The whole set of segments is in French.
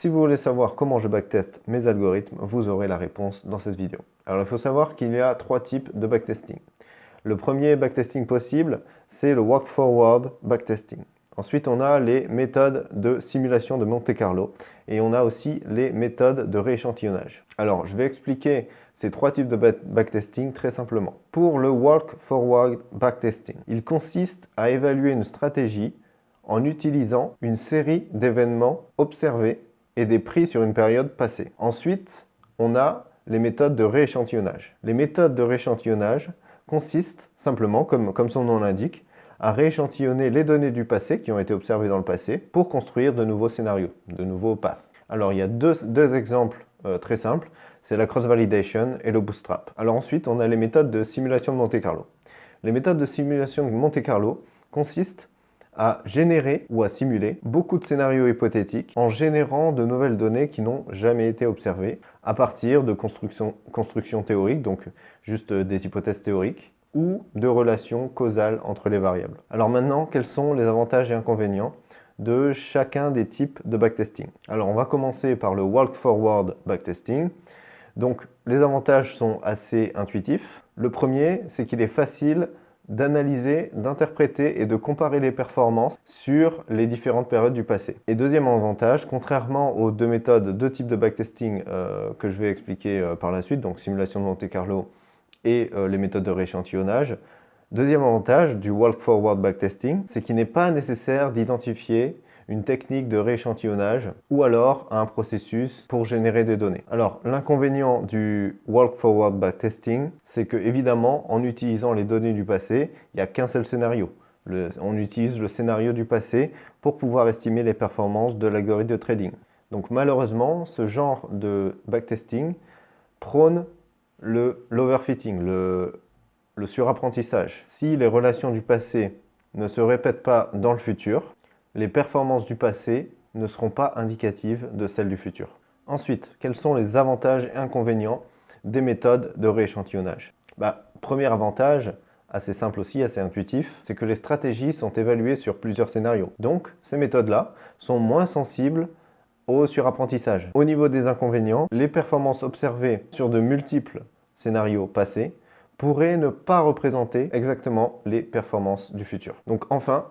Si vous voulez savoir comment je backteste mes algorithmes, vous aurez la réponse dans cette vidéo. Alors il faut savoir qu'il y a 3 types de backtesting. Le premier backtesting possible, c'est le walk forward backtesting. Ensuite, on a les méthodes de simulation de Monte-Carlo et on a aussi les méthodes de rééchantillonnage. Alors, je vais expliquer ces 3 types de backtesting très simplement. Pour le walk forward backtesting, il consiste à évaluer une stratégie en utilisant une série d'événements observés et des prix sur une période passée. Ensuite, on a les méthodes de rééchantillonnage. Les méthodes de rééchantillonnage consistent simplement, comme son nom l'indique, à rééchantillonner les données du passé qui ont été observées dans le passé pour construire de nouveaux scénarios, de nouveaux paths. Alors il y a deux exemples très simples, c'est la cross-validation et le bootstrap. Alors ensuite, on a les méthodes de simulation de Monte-Carlo. Les méthodes de simulation de Monte-Carlo consistent à générer ou à simuler beaucoup de scénarios hypothétiques en générant de nouvelles données qui n'ont jamais été observées à partir de constructions théoriques, donc juste des hypothèses théoriques, ou de relations causales entre les variables. Alors maintenant, quels sont les avantages et inconvénients de chacun des types de backtesting? Alors on va commencer par le walk forward backtesting. Donc les avantages sont assez intuitifs. Le premier, c'est qu'il est facile d'analyser, d'interpréter et de comparer les performances sur les différentes périodes du passé. Et deuxième avantage, contrairement aux deux types de backtesting que je vais expliquer par la suite, donc simulation de Monte-Carlo et les méthodes de rééchantillonnage, deuxième avantage du walk forward backtesting, c'est qu'il n'est pas nécessaire d'identifier une technique de rééchantillonnage ou alors un processus pour générer des données. Alors, l'inconvénient du walk forward backtesting, c'est que évidemment, en utilisant les données du passé, il n'y a qu'un seul scénario. On utilise le scénario du passé pour pouvoir estimer les performances de l'algorithme de trading. Donc malheureusement, ce genre de backtesting prône l'overfitting, le surapprentissage. Si les relations du passé ne se répètent pas dans le futur, les performances du passé ne seront pas indicatives de celles du futur. Ensuite, quels sont les avantages et inconvénients des méthodes de rééchantillonnage? Premier avantage, assez simple aussi, assez intuitif, c'est que les stratégies sont évaluées sur plusieurs scénarios. Donc, ces méthodes-là sont moins sensibles au surapprentissage. Au niveau des inconvénients, les performances observées sur de multiples scénarios passés pourraient ne pas représenter exactement les performances du futur. Donc enfin,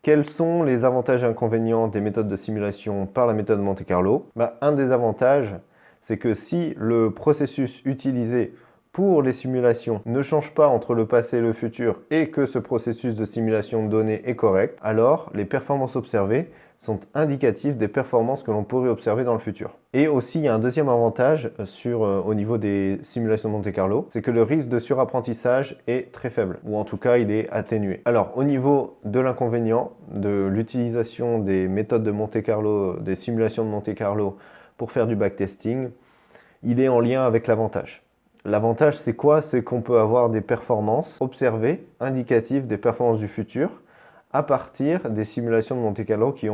quels sont les avantages et inconvénients des méthodes de simulation par la méthode Monte-Carlo? Un des avantages, c'est que si le processus utilisé pour les simulations ne change pas entre le passé et le futur et que ce processus de simulation de données est correct, alors les performances observées sont indicatives des performances que l'on pourrait observer dans le futur. Et aussi, il y a un deuxième avantage au niveau des simulations de Monte-Carlo, c'est que le risque de surapprentissage est très faible, ou en tout cas, il est atténué. Alors, au niveau de l'inconvénient de l'utilisation des méthodes de Monte-Carlo, des simulations de Monte-Carlo pour faire du backtesting, il est en lien avec l'avantage. L'avantage, c'est quoi? C'est qu'on peut avoir des performances observées, indicatives des performances du futur, à partir des simulations de Monte-Carlo qui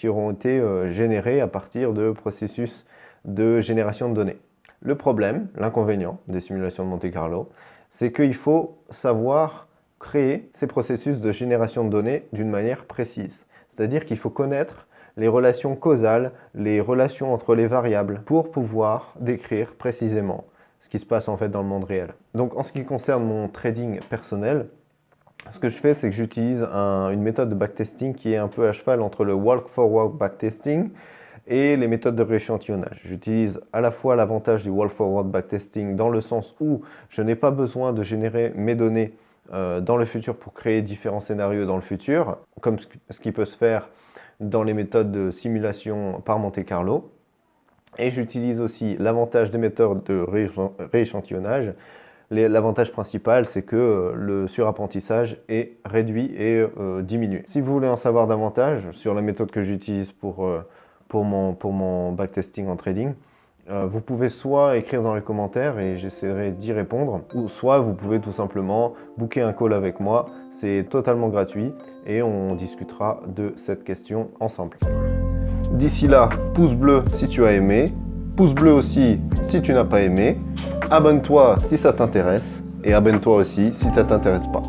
auront été générées à partir de processus de génération de données. Le problème, l'inconvénient des simulations de Monte-Carlo, c'est qu'il faut savoir créer ces processus de génération de données d'une manière précise. C'est-à-dire qu'il faut connaître les relations causales, les relations entre les variables pour pouvoir décrire précisément ce qui se passe en fait dans le monde réel. Donc en ce qui concerne mon trading personnel, ce que je fais, c'est que j'utilise une méthode de backtesting qui est un peu à cheval entre le walk forward backtesting et les méthodes de rééchantillonnage. J'utilise à la fois l'avantage du walk forward backtesting dans le sens où je n'ai pas besoin de générer mes données dans le futur pour créer différents scénarios dans le futur, comme ce qui peut se faire dans les méthodes de simulation par Monte-Carlo. Et j'utilise aussi l'avantage des méthodes de rééchantillonnage. L'avantage principal, c'est que le surapprentissage est réduit et diminue. Si vous voulez en savoir davantage sur la méthode que j'utilise pour mon backtesting en trading, vous pouvez soit écrire dans les commentaires et j'essaierai d'y répondre, ou soit vous pouvez tout simplement booker un call avec moi. C'est totalement gratuit et on discutera de cette question ensemble. D'ici là, pouce bleu si tu as aimé, pouce bleu aussi si tu n'as pas aimé, abonne-toi si ça t'intéresse et abonne-toi aussi si ça t'intéresse pas.